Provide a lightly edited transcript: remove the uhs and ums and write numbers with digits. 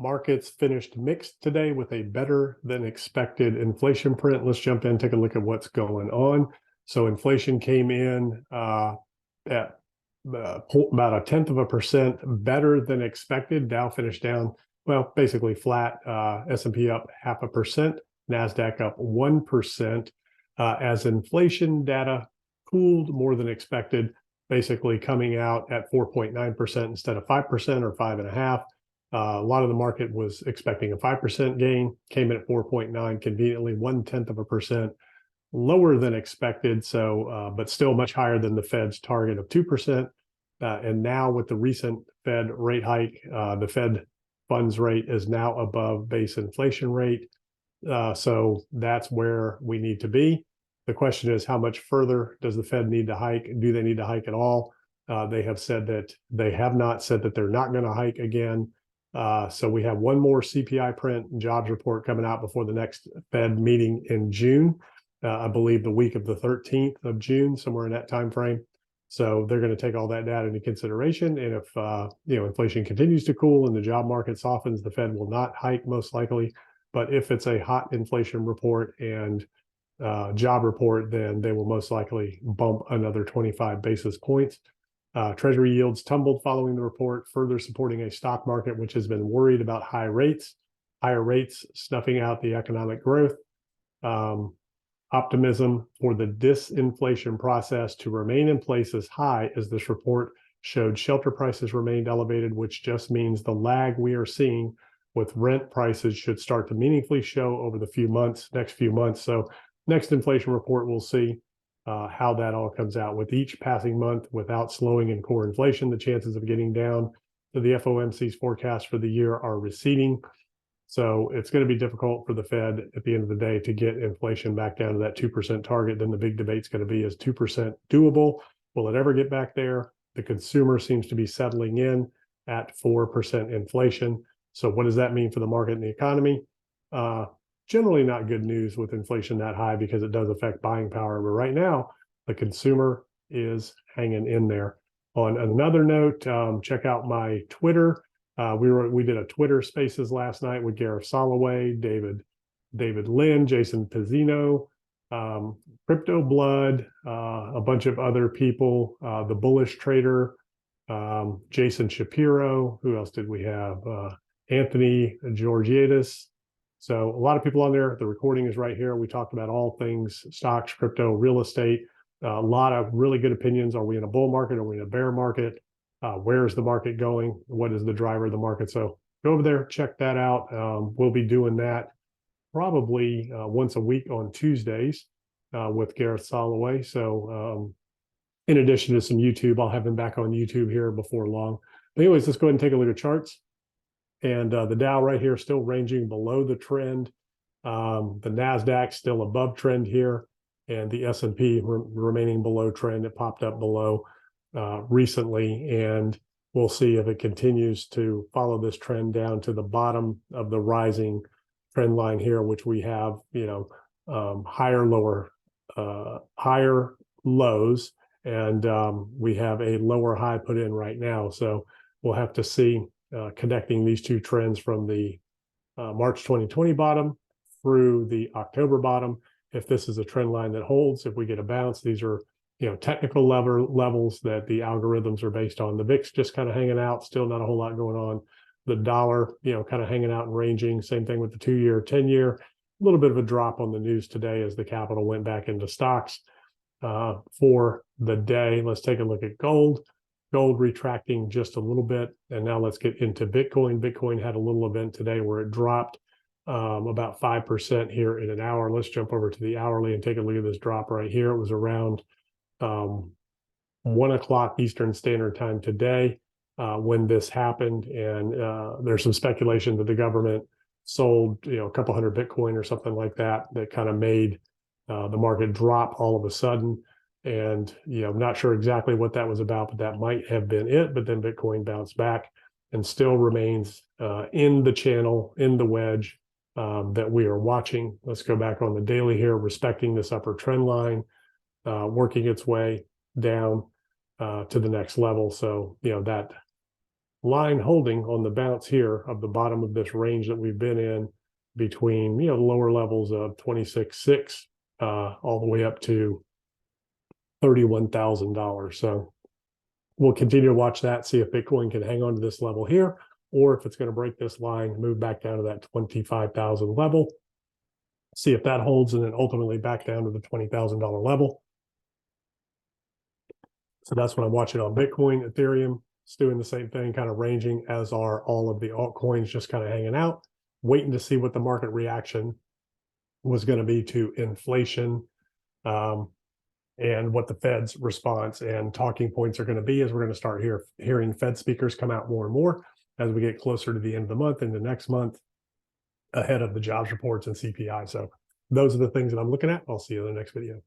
Markets finished mixed today with a better than expected inflation print. Let's jump in, take a look at what's going on. So inflation came in at about 0.1% better than expected. Dow finished down, well, basically flat. S&P up 0.5%, NASDAQ up 1%, as inflation data cooled more than expected, basically coming out at 4.9% instead of 5% or 5.5%. A lot of the market was expecting a 5% gain, came in at 4.9, conveniently 0.1% lower than expected. So, but still much higher than the Fed's target of 2%. And now with the recent Fed rate hike, the Fed funds rate is now above base inflation rate. So that's where we need to be. The question is, how much further does the Fed need to hike? Do they need to hike at all? They have said that they have not said that they're not going to hike again. So we have one more CPI print and jobs report coming out before the next Fed meeting in June. I believe the week of the 13th of June, somewhere in that time frame. So they're going to take all that data into consideration. And if inflation continues to cool and the job market softens, the Fed will not hike most likely. But if it's a hot inflation report and job report, then they will most likely bump another 25 basis points. Treasury yields tumbled following the report, further supporting a stock market which has been worried about higher rates snuffing out the economic growth. Optimism for the disinflation process to remain in place is high, as this report showed shelter prices remained elevated, which just means the lag we are seeing with rent prices should start to meaningfully show over the next few months. So next inflation report, we'll see how that all comes out. With each passing month without slowing in core inflation, the chances of getting down to the FOMC's forecast for the year are receding. So it's going to be difficult for the Fed at the end of the day to get inflation back down to that 2% target. Then the big debate's going to be, is 2% doable? Will it ever get back there? The consumer seems to be settling in at 4% inflation. So what does that mean for the market and the economy? Generally not good news with inflation that high, because it does affect buying power. But right now, the consumer is hanging in there. On another note, check out my Twitter. We did a Twitter Spaces last night with Gareth Soloway, David Lynn, Jason Pizzino, Crypto Blood, a bunch of other people, the Bullish Trader, Jason Shapiro. Who else did we have? Anthony Georgiadis. So a lot of people on there. The recording is right here. We talked about all things stocks, crypto, real estate. A lot of really good opinions. Are we in a bull market? Are we in a bear market? Where is the market going? What is the driver of the market? So go over there, check that out. We'll be doing that probably once a week on Tuesdays with Gareth Soloway. So in addition to some YouTube, I'll have him back on YouTube here before long. But anyways, let's go ahead and take a look at charts. And the Dow right here still ranging below the trend. The NASDAQ still above trend here, and the S&P remaining below trend. It popped up below recently, and we'll see if it continues to follow this trend down to the bottom of the rising trend line here, which we have, higher lows, and we have a lower high put in right now. So we'll have to see, connecting these two trends from the March 2020 bottom through the October bottom. If this is a trend line that holds, if we get a bounce, these are technical levels that the algorithms are based on. The VIX just kind of hanging out, still not a whole lot going on. The dollar, kind of hanging out and ranging. Same thing with the 2-year, 10-year. A little bit of a drop on the news today as the capital went back into stocks for the day. Let's take a look at gold. Gold retracting just a little bit. And now let's get into Bitcoin. Bitcoin had a little event today where it dropped about 5% here in an hour. Let's jump over to the hourly and take a look at this drop right here. It was around 1 o'clock Eastern Standard Time today when this happened. And there's some speculation that the government sold, a couple hundred Bitcoin or something like that, that kind of made the market drop all of a sudden. And, I'm not sure exactly what that was about, but that might have been it. But then Bitcoin bounced back and still remains in the channel, in the wedge that we are watching. Let's go back on the daily here, respecting this upper trend line, working its way down to the next level. So, that line holding on the bounce here of the bottom of this range that we've been in between, the lower levels of 26.6 all the way up to $31,000. So we'll continue to watch that, see if Bitcoin can hang on to this level here, or if it's going to break this line, move back down to that 25,000 level, see if that holds, and then ultimately back down to the $20,000 level. So that's what I'm watching on Bitcoin. Ethereum is doing the same thing, kind of ranging, as are all of the altcoins, just kind of hanging out, waiting to see what the market reaction was going to be to inflation, and what the Fed's response and talking points are going to be, as we're going to start hearing Fed speakers come out more and more as we get closer to the end of the month and the next month, ahead of the jobs reports and CPI. So those are the things that I'm looking at. I'll see you in the next video.